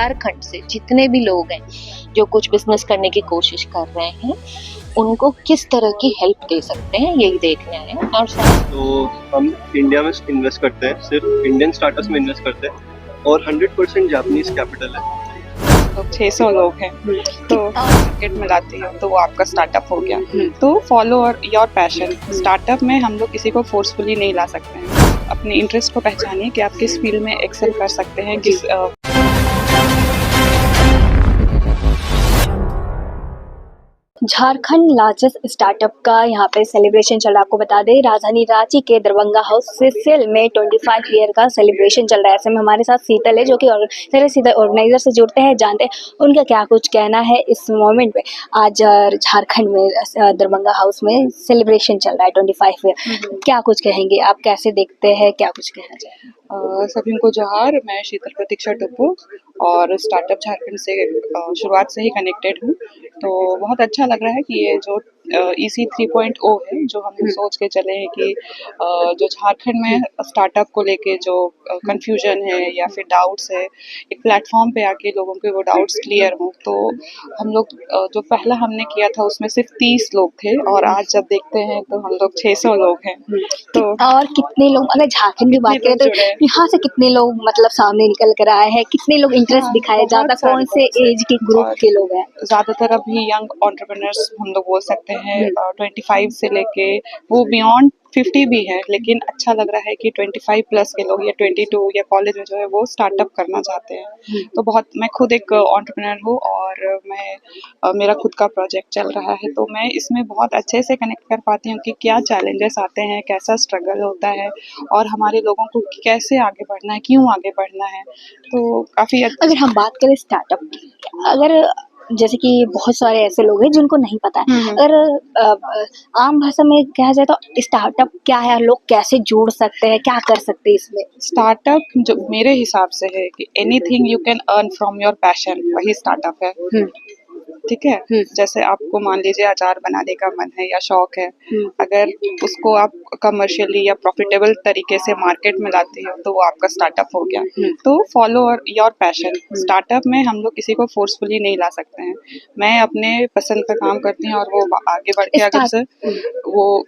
झारखंड से जितने भी लोग हैं जो कुछ बिजनेस करने की कोशिश कर रहे हैं, उनको किस तरह की हेल्प दे सकते हैं, यही देखना है। और तो हम इंडिया में इन्वेस्ट करते हैं, सिर्फ इंडियन स्टार्टअप्स में इन्वेस्ट करते हैं और 100% जापानीज कैपिटल है। तो 600 लोग हैं तो मार्केट में लाती हो तो वो आपका स्टार्टअप हो गया। तो फॉलो योर पैशन। स्टार्टअप में हम लोग किसी को फोर्सफुली नहीं ला सकते हैं। अपने इंटरेस्ट को पहचानिए कि आप किस फील्ड में एक्सेल कर सकते हैं, किस झारखंड लार्जेस्ट स्टार्टअप का यहाँ पे सेलिब्रेशन चल रहा है। आपको बता दें, राजधानी रांची के दरभंगा हाउस सीसीएल में 25 ईयर का सेलिब्रेशन चल रहा है। ऐसे में हमारे साथ शीतल है, जो कि सीधे ऑर्गेनाइजर से जुड़ते हैं, जानते हैं उनका क्या कुछ कहना है इस मोमेंट में। आज झारखंड में दरभंगा हाउस में सेलिब्रेशन चल रहा है 25 ईयर, क्या कुछ कहेंगे आप, कैसे देखते हैं, क्या कुछ कहना चाहिए? सभी को जोहार। मैं शीतल प्रतीक्षा टुप्पू और स्टार्टअप झारखंड से शुरुआत से ही कनेक्टेड हूँ। तो बहुत अच्छा लग रहा है कि ये जो EC 3.0 है, जो हम लोग सोच के चले हैं कि जो झारखंड में स्टार्टअप को लेके जो कंफ्यूजन है या फिर डाउट्स है, एक प्लेटफॉर्म पे आके लोगों के वो डाउट्स क्लियर हों। तो हम लोग जो पहला हमने किया था उसमें सिर्फ 30 लोग थे और आज जब देखते हैं तो हम लोग 600 लोग हैं। तो और कितने लोग, अगर झारखंड की बात करें तो यहाँ से कितने लोग मतलब सामने निकल कर आए हैं, कितने लोग इंटरेस्ट दिखाए, ज्यादा कौन से एज के ग्रुप के लोग हैं? ज्यादातर अभी यंग एंटरप्रेन्योर्स हम लोग बोल सकते हैं, 25 से लेके वो बियॉन्ड 50 भी है, लेकिन अच्छा लग रहा है कि 25 प्लस के लोग या 22 या कॉलेज में जो है वो स्टार्टअप करना चाहते हैं। तो बहुत, मैं खुद एक एंटरप्रेन्योर हूँ और मैं मेरा खुद का प्रोजेक्ट चल रहा है, तो मैं इसमें बहुत अच्छे से कनेक्ट कर पाती हूँ कि क्या चैलेंजेस आते हैं, कैसा स्ट्रगल होता है और हमारे लोगों को कैसे आगे बढ़ना है, क्यों आगे बढ़ना है। तो काफ़ी अगर हम बात करें स्टार्टअप की, अगर जैसे कि बहुत सारे ऐसे लोग हैं जिनको नहीं पता है, अगर आम भाषा में कहा जाए तो स्टार्टअप क्या है, लोग कैसे जुड़ सकते हैं, क्या कर सकते हैं इसमें? स्टार्टअप जो मेरे हिसाब से है कि anything you can earn from your passion, वही स्टार्टअप है। ठीक है, जैसे आपको मान लीजिए अचार बनाने का मन है या शौक है, अगर उसको आप कमर्शियली या प्रॉफिटेबल तरीके से मार्केट में लाते हो तो वो आपका स्टार्टअप हो गया। तो फॉलो योर पैशन। स्टार्टअप में हम लोग किसी को फोर्सफुली नहीं ला सकते हैं। मैं अपने पसंद का काम करती हूँ और वो आगे बढ़ के अगर से वो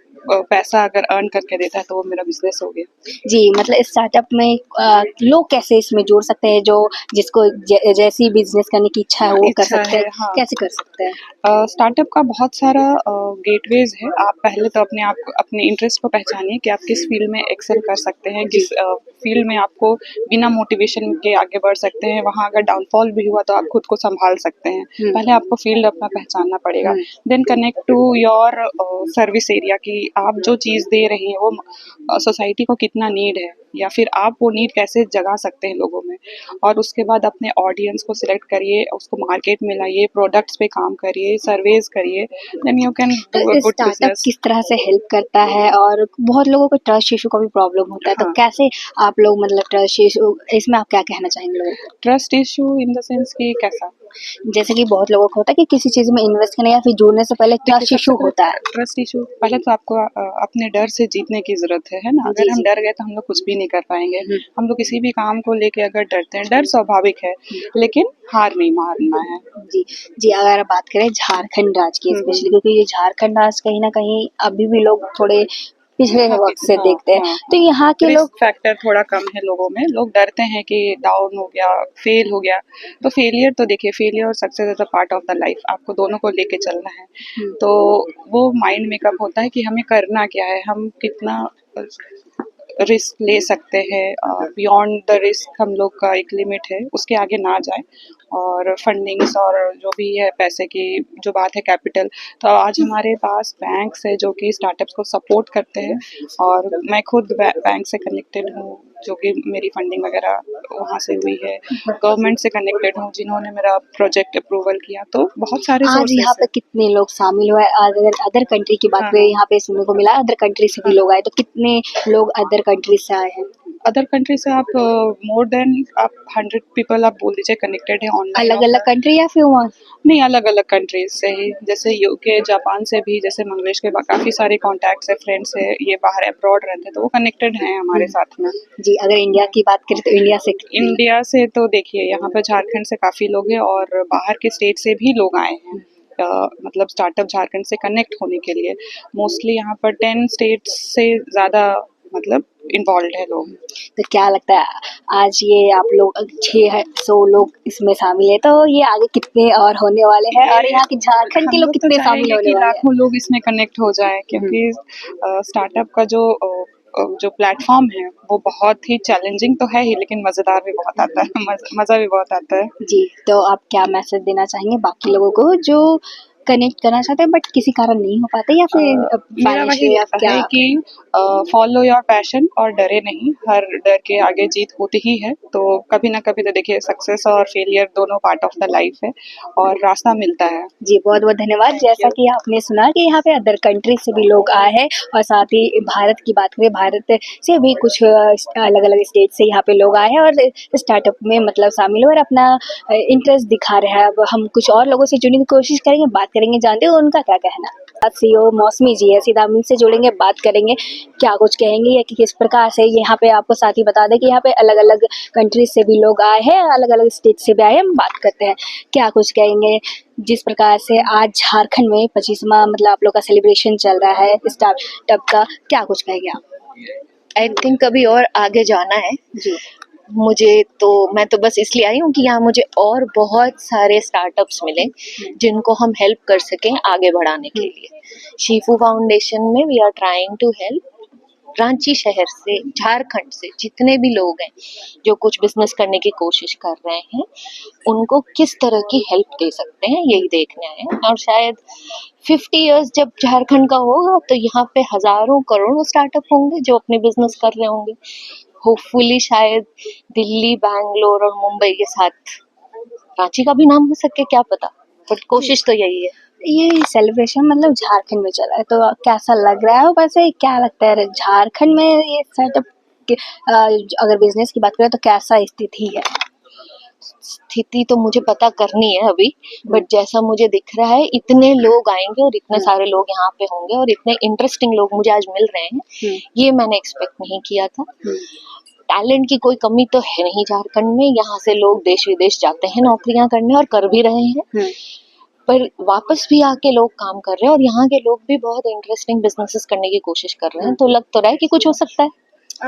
पैसा अगर अर्न करके देता है तो वो मेरा बिजनेस हो गया। जी, मतलब स्टार्टअप में लोग कैसे इसमें जुड़ सकते हैं, जो जिसको जैसी बिजनेस करने की इच्छा है वो कर सकते हैं, हाँ। कैसे कर सकते हैं? स्टार्टअप का बहुत सारा गेटवेज है। आप पहले तो अपने इंटरेस्ट को पहचानिए कि आप किस फील्ड में एक्सेल कर सकते हैं, किस फील्ड में आपको बिना मोटिवेशन के आगे बढ़ सकते हैं। वहाँ अगर डाउनफॉल भी हुआ तो आप खुद को संभाल सकते हैं। पहले आपको फील्ड अपना पहचानना पड़ेगा। Then connect to your service area कि आप जो चीज़ दे रही हैं वो सोसाइटी को कितना नीड है या फिर आप वो नीड कैसे जगा सकते हैं लोगों में। और उसके बाद अपने ऑडियंस को सिलेक्ट करिए, उसको मार्केट में लाइए, प्रोडक्ट्स पे काम करिए, सर्वेज करिए, then you can do a good startup business. किस तरह से हेल्प करता है, और बहुत लोगों को ट्रस्ट इशू का भी प्रॉब्लम होता है, तो कैसे आप लोग मतलब ट्रस्ट इशू, इसमें आप क्या कहना चाहेंगे लोगों को? Trust issue in the sense कि कैसा? जैसे कि बहुत लोगों को होता है कि किसी चीज में इन्वेस्ट करने या फिर जुड़ने से पहले ट्रस्ट इशू होता है। ट्रस्ट इशू पहले तो आपको अपने डर से जीतने की जरूरत है ना। अगर हम डर गए तो हम लोग कुछ भी नहीं कर पाएंगे। हम लोग किसी भी काम को लेके अगर डरते हैं, डर स्वाभाविक है, लेकिन हार नहीं मानना है। जी जी, अगर बात करें झारखंड राज्य की स्पेशली, क्योंकि ये झारखंड राज्य कहीं ना कहीं अभी भी लोग थोड़े पिछले वक्त से देखते हैं, तो यहाँ के लोग फैक्टर थोड़ा कम है लोगों में। लोग डरते हैं कि डाउन हो गया, फेल हो गया। तो फेलियर तो देखिए, फेलियर और success is a part of the life. आपको दोनों को लेके चलना है। तो वो माइंड मेकअप होता है कि हमें करना क्या है, हम कितना रिस्क ले सकते हैं। बियॉन्ड द रिस्क हम लोग का एक लिमिट है, उसके आगे ना जाए। और फंडिंग्स और जो भी है पैसे की जो बात है, कैपिटल, तो आज हमारे पास बैंक्स है जो कि स्टार्टअप्स को सपोर्ट करते हैं। और मैं खुद बैंक से कनेक्टेड हूँ, जो कि मेरी फंडिंग वगैरह वहाँ से हुई है। गवर्नमेंट से कनेक्टेड हूँ, जिन्होंने मेरा प्रोजेक्ट अप्रूवल किया। तो बहुत सारे आज सोर्सेस यहाँ पे कितने लोग शामिल हुए? अगर अदर कंट्री की बात करें, यहाँ पे सुनने को मिला अदर कंट्री से भी लोग आए, तो कितने लोग अदर कंट्री से आए हैं? अदर कंट्री से आप मोर देन आप 100 पीपल आप बोल दीजिए कनेक्टेड है ऑनलाइन। अलग अलग कंट्री या फिर वहाँ? नहीं, अलग अलग कंट्रीज से ही, जैसे यूके जापान से भी, जैसे मंगलेश के काफ़ी सारे कॉन्टैक्ट्स है, फ्रेंड्स है, ये बाहर अब्रॉड रहते हैं तो वो कनेक्टेड हैं हमारे साथ में। जी, अगर इंडिया की बात करें तो इंडिया से कितने? इंडिया से तो देखिए यहाँ पर झारखंड से काफ़ी लोग हैं और बाहर के स्टेट से भी लोग आए हैं, मतलब स्टार्टअप झारखंड से कनेक्ट होने के लिए। मोस्टली यहाँ पर 10 स्टेट्स से ज़्यादा मतलब इन्वॉल्व है लोग। तो क्या लगता है आज ये आप लोग 600 लोग इसमें शामिल है, तो ये आगे कितने और होने वाले हैं और यहाँ के झारखंड के हम लोग लोग तो कितने शामिल चाहेंगे होने कि वाले हैं? लाखों लोग इसमें कनेक्ट हो जाएं, क्योंकि स्टार्टअप का जो प्लेटफॉर्म है वो बहुत ही चैलेंजिंग तो है ही, लेकिन मज़ेदार भी बहुत आता है, मज़ा भी बहुत आता है। जी, तो आप क्या मैसेज देना चाहेंगे बाकी लोगों को जो कनेक्ट करना चाहते हैं बट किसी कारण नहीं हो पाते, या फिर मेरा वही फाइनेंशियली या क्या? है कि फॉलो योर पैशन और डरे नहीं, हर डर के आगे जीत होती ही है। तो कभी ना कभी तो देखिए सक्सेस और फेलियर दोनों पार्ट ऑफ द लाइफ है और रास्ता मिलता है। जी, बहुत बहुत धन्यवाद। जैसा कि आपने सुना कि यहाँ पे अदर कंट्री से भी लोग आए हैं और साथ ही भारत की बात करें, भारत से भी कुछ अलग अलग स्टेट से यहाँ पे लोग आए हैं और स्टार्टअप में मतलब शामिल हुए और अपना इंटरेस्ट दिखा रहे हैं। अब हम कुछ और लोगों से जुड़ने की कोशिश करेंगे, बात करेंगे, जानते हैं उनका क्या कहना। सीईओ मौसमी जी है, सीधा हम इनसे जुड़ेंगे, बात करेंगे क्या कुछ कहेंगे या कि किस प्रकार से यहाँ पे आपको साथ ही बता दें कि यहाँ पे अलग अलग कंट्रीज से भी लोग आए हैं, अलग अलग स्टेट से भी आए हैं। हम बात करते हैं क्या कुछ कहेंगे जिस प्रकार से आज झारखंड में 25वां मतलब आप लोग का सेलिब्रेशन चल रहा है स्टार्टअप का, क्या कुछ कहेंगे आप? आई थिंक कभी और आगे जाना है जी मुझे, तो मैं तो बस इसलिए आई हूँ कि यहाँ मुझे और बहुत सारे स्टार्टअप्स मिले जिनको हम हेल्प कर सकें आगे बढ़ाने के लिए। शीफू फाउंडेशन में we are trying to help Ranchi शहर से, झारखंड से जितने भी लोग हैं जो कुछ बिजनेस करने की कोशिश कर रहे हैं, उनको किस तरह की हेल्प दे सकते हैं यही देखने आए हैं। और शायद 50 इयर्स जब झारखंड का होगा तो यहाँ पे हजारों करोड़ों स्टार्टअप होंगे जो अपने बिजनेस कर रहे होंगे। होपफुली शायद दिल्ली, बैंगलोर और मुंबई के साथ रांची का भी नाम हो सके, क्या पता, बट कोशिश तो यही है। ये सेलिब्रेशन मतलब झारखंड में चला है तो कैसा लग रहा है? वैसे क्या लगता है झारखंड में ये सेटअप अगर बिजनेस की बात करें तो कैसा स्थिति है? स्थिति तो मुझे पता करनी है अभी, बट जैसा मुझे दिख रहा है इतने लोग आएंगे और इतने सारे लोग यहाँ पे होंगे और इतने इंटरेस्टिंग लोग मुझे आज मिल रहे हैं, ये मैंने एक्सपेक्ट नहीं किया था। टैलेंट की कोई कमी तो है नहीं झारखंड में, यहाँ से लोग देश विदेश जाते हैं नौकरियां करने और कर भी रहे हैं, पर वापस भी आके लोग काम कर रहे हैं और यहाँ के लोग भी बहुत इंटरेस्टिंग बिजनेसेस करने की कोशिश कर रहे हैं। तो लग तो रहा है कि कुछ हो सकता है।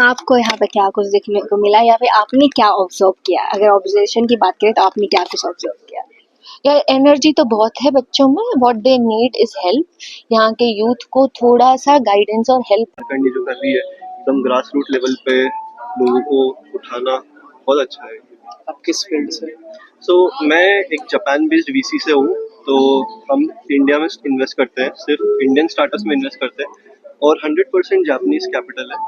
आपको यहाँ पे क्या कुछ देखने को मिला या फिर आपने क्या ऑब्जर्व किया? अगर ऑब्जर्वेशन की बात करें तो आपने क्या कुछ ऑब्जर्व किया? यार एनर्जी तो बहुत है बच्चों में, what they need is help. यहाँ के यूथ को थोड़ा सा गाइडेंस और हेल्प। झारखंड ये जो कर रही है एकदम ग्रास रूट लेवल पे लोगों को उठाना बहुत अच्छा है। आप किस फील्ड से? मैं एक जापान बेस्ड वीसी से हूँ। तो हम इंडिया में इन्वेस्ट करते हैं, सिर्फ इंडियन स्टार्टअप्स में इन्वेस्ट करते हैं और 100% जापानीज कैपिटल है।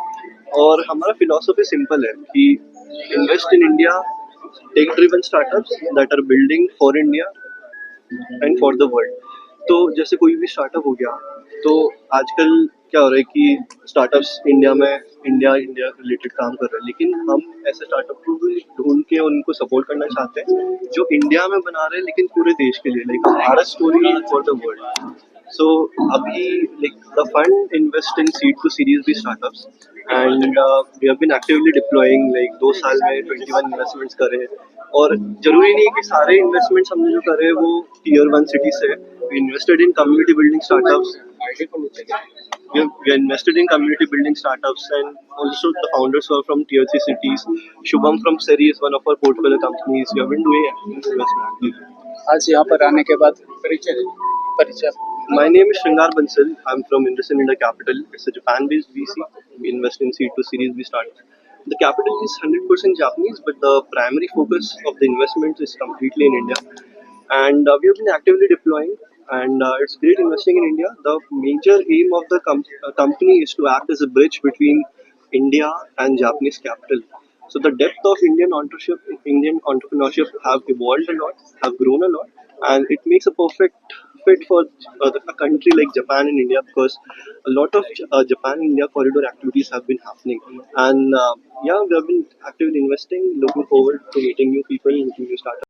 और हमारा फिलॉसफी सिंपल है कि invest in India, tech driven startups that are building for India and for the world. तो जैसे कोई भी स्टार्टअप हो गया, तो आजकल क्या हो रहा है कि स्टार्टअप्स इंडिया रिलेटेड काम कर रहे हैं, लेकिन हम ऐसे स्टार्टअप को भी ढूंढ के उनको सपोर्ट करना चाहते हैं जो इंडिया में बना रहे हैं लेकिन पूरे देश के लिए, like Bharat story for the world. So अभी like the fund invest in seed to series B startups and we have been actively deploying, like 2 साल में 21 इन्वेस्टमेंट्स करे हैं। और जरूरी नहीं है कि सारे इन्वेस्टमेंट्स हमने जो करे हैं वो टीयर 1 सिटी से। We invested in community building startups, we invested in community building startups, and also the founders were from tier 3 cities. Shubham from Seri is one of our portfolio companies. We have been doing investment. आज यहाँ पर आने के बाद परिचय My name is Shringar Bansal. I'm from Industrial India Capital. It's a Japan-based VC. We invest in seed to series B startups. The capital is 100% Japanese, but the primary focus of the investments is completely in India. And we have been actively deploying, and it's great investing in India. The major aim of the company is to act as a bridge between India and Japanese capital. So the depth of Indian entrepreneurship have evolved a lot, have grown a lot, and it makes a perfect fit for a country like Japan and India, because a lot of Japan India corridor activities have been happening, and yeah, we have been actively investing. Looking forward to meeting new people, meeting new startups.